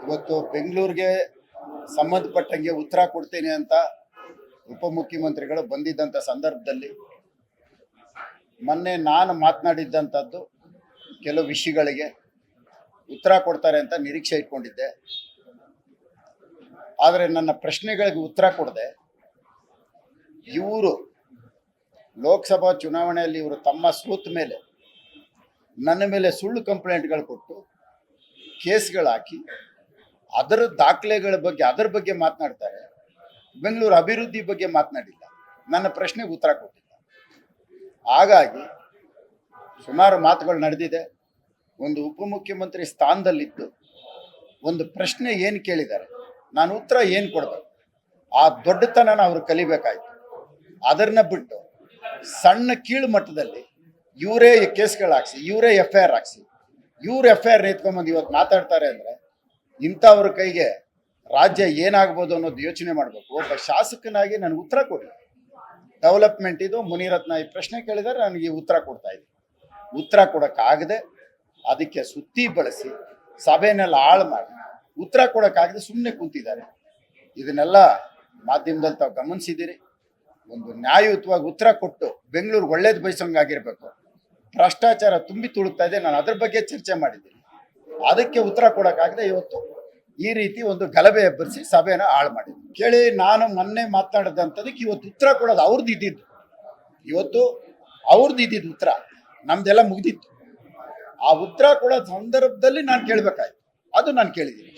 ಇವತ್ತು ಬೆಂಗಳೂರಿಗೆ ಸಂಬಂಧಪಟ್ಟಂಗೆ ಉತ್ತರ ಕೊಡ್ತೀನಿ ಅಂತ ಉಪಮುಖ್ಯಮಂತ್ರಿಗಳು ಬಂದಿದ್ದಂಥ ಸಂದರ್ಭದಲ್ಲಿ ಮೊನ್ನೆ ನಾನು ಮಾತನಾಡಿದ್ದಂಥದ್ದು ಕೆಲವು ವಿಷಯಗಳಿಗೆ ಉತ್ತರ ಕೊಡ್ತಾರೆ ಅಂತ ನಿರೀಕ್ಷೆ ಇಟ್ಕೊಂಡಿದ್ದೆ. ಆದರೆ ನನ್ನ ಪ್ರಶ್ನೆಗಳಿಗೆ ಉತ್ತರ ಕೊಡದೆ ಇವರು ಲೋಕಸಭಾ ಚುನಾವಣೆಯಲ್ಲಿ ಇವರು ತಮ್ಮ ಸೋತ ಮೇಲೆ ನನ್ನ ಮೇಲೆ ಸುಳ್ಳು ಕಂಪ್ಲೇಂಟ್ಗಳು ಕೊಟ್ಟು ಕೇಸ್ಗಳು ಹಾಕಿ ಅದರ ದಾಖಲೆಗಳ ಬಗ್ಗೆ ಅದರ ಬಗ್ಗೆ ಮಾತನಾಡ್ತಾರೆ. ಬೆಂಗಳೂರು ಅಭಿವೃದ್ಧಿ ಬಗ್ಗೆ ಮಾತನಾಡಿಲ್ಲ, ನನ್ನ ಪ್ರಶ್ನೆಗೆ ಉತ್ತರ ಕೊಟ್ಟಿಲ್ಲ. ಹಾಗಾಗಿ ಸುಮಾರು ಮಾತುಗಳು ನಡೆದಿದೆ. ಒಂದು ಉಪಮುಖ್ಯಮಂತ್ರಿ ಸ್ಥಾನದಲ್ಲಿದ್ದು ಒಂದು ಪ್ರಶ್ನೆ ಏನು ಕೇಳಿದ್ದಾರೆ, ನಾನು ಉತ್ತರ ಏನು ಕೊಡಬೇಕು, ಆ ದೊಡ್ಡತನನ ಅವರು ಕಲಿಬೇಕಾಯ್ತು. ಅದನ್ನ ಬಿಟ್ಟು ಸಣ್ಣ ಕೀಳು ಮಟ್ಟದಲ್ಲಿ ಇವರೇ ಕೇಸ್ಗಳು ಹಾಕ್ಸಿ, ಇವರೇ FIR ಹಾಕ್ಸಿ, ಇವ್ರು FIR ಎತ್ಕೊಂಬಂದು ಇವತ್ತು ಮಾತಾಡ್ತಾರೆ ಅಂದರೆ ಇಂಥವ್ರ ಕೈಗೆ ರಾಜ್ಯ ಏನಾಗ್ಬೋದು ಅನ್ನೋದು ಯೋಚನೆ ಮಾಡಬೇಕು. ಒಬ್ಬ ಶಾಸಕನಾಗಿ ನನಗೆ ಉತ್ತರ ಕೊಡಿ. ಡೆವಲಪ್ಮೆಂಟ್ ಇದು ಮುನಿರತ್ನ ಈ ಪ್ರಶ್ನೆ ಕೇಳಿದರೆ ನನಗೆ ಉತ್ತರ ಕೊಡ್ತಾ ಇದ್ದೀನಿ. ಉತ್ತರ ಕೊಡೋಕ್ಕಾಗದೆ ಅದಕ್ಕೆ ಸುತ್ತಿ ಬಳಸಿ ಸಭೆನೆಲ್ಲ ಹಾಳು ಮಾಡಿ ಉತ್ತರ ಕೊಡೋಕ್ಕಾಗದೆ ಸುಮ್ಮನೆ ಕೂತಿದ್ದಾರೆ. ಇದನ್ನೆಲ್ಲ ಮಾಧ್ಯಮದಲ್ಲಿ ತಾವು ಗಮನಿಸಿದ್ದೀರಿ. ಒಂದು ನ್ಯಾಯಯುತವಾಗಿ ಉತ್ತರ ಕೊಟ್ಟು ಬೆಂಗಳೂರು ಒಳ್ಳೇದು ಬಯಸೋಂಗಾಗಿರ್ಬೇಕು. ಭ್ರಷ್ಟಾಚಾರ ತುಂಬಿ ತುಳುಕ್ತಾ ಇದೆ, ನಾನು ಅದ್ರ ಬಗ್ಗೆ ಚರ್ಚೆ ಮಾಡಿದ್ದೀನಿ. ಅದಕ್ಕೆ ಉತ್ತರ ಕೊಡೋಕ್ಕಾಗದೆ ಇವತ್ತು ಈ ರೀತಿ ಒಂದು ಗಲಭೆ ಎಬ್ಬರಿಸಿ ಸಭೆನ ಹಾಳು ಮಾಡಿದ್ರು. ಕೇಳಿ, ನಾನು ಮೊನ್ನೆ ಮಾತನಾಡಿದಂಥದಕ್ಕೆ ಇವತ್ತು ಉತ್ತರ ಕೊಡೋದು ಅವ್ರದ್ದು ಇದ್ದಿದ್ದು. ಇವತ್ತು ಅವ್ರದ್ದು ಇದ್ದಿದ್ದು ಉತ್ತರ, ನಮ್ದೆಲ್ಲ ಮುಗ್ದಿತ್ತು. ಆ ಉತ್ತರ ಕೊಡೋ ಸಂದರ್ಭದಲ್ಲಿ ನಾನು ಕೇಳಬೇಕಾಯ್ತು, ಅದು ನಾನು ಕೇಳಿದ್ದೀನಿ.